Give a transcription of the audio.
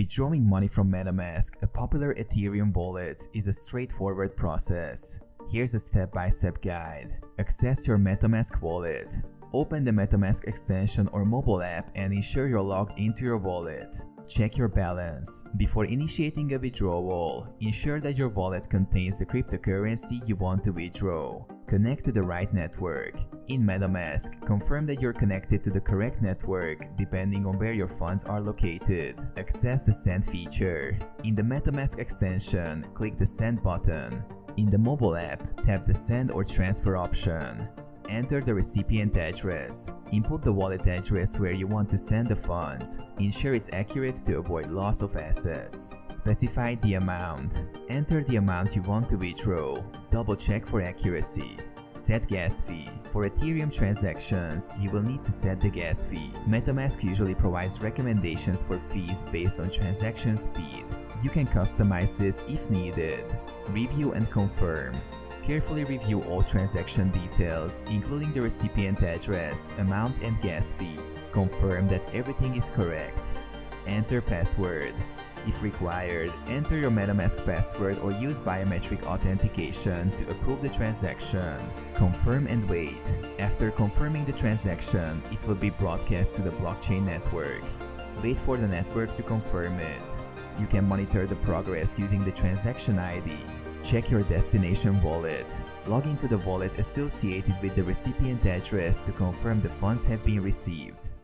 Withdrawing money from Metamask, a popular Ethereum wallet, is a straightforward process. Here's a step-by-step guide. Access your Metamask wallet. Open the Metamask extension or mobile app and ensure you're logged into your wallet. Check your balance. Before initiating a withdrawal, ensure that your wallet contains the cryptocurrency you want to withdraw. Connect to the right network. In Metamask, confirm that you're connected to the correct network depending on where your funds are located. Access the Send feature. In the Metamask extension, click the Send button. In the mobile app, tap the Send or Transfer option. Enter the recipient address. Input the wallet address where you want to send the funds. Ensure it's accurate to avoid loss of assets. Specify the amount. Enter the amount you want to withdraw. Double check for accuracy. Set gas fee. For Ethereum transactions, you will need to set the gas fee. Metamask usually provides recommendations for fees based on transaction speed. You can customize this if needed. Review and confirm. Carefully review all transaction details, including the recipient address, amount and gas fee. Confirm that everything is correct. Enter password. If required, enter your Metamask password or use biometric authentication to approve the transaction. Confirm and wait. After confirming the transaction, it will be broadcast to the blockchain network. Wait for the network to confirm it. You can monitor the progress using the transaction ID. Check your destination wallet. Log into the wallet associated with the recipient address to confirm the funds have been received.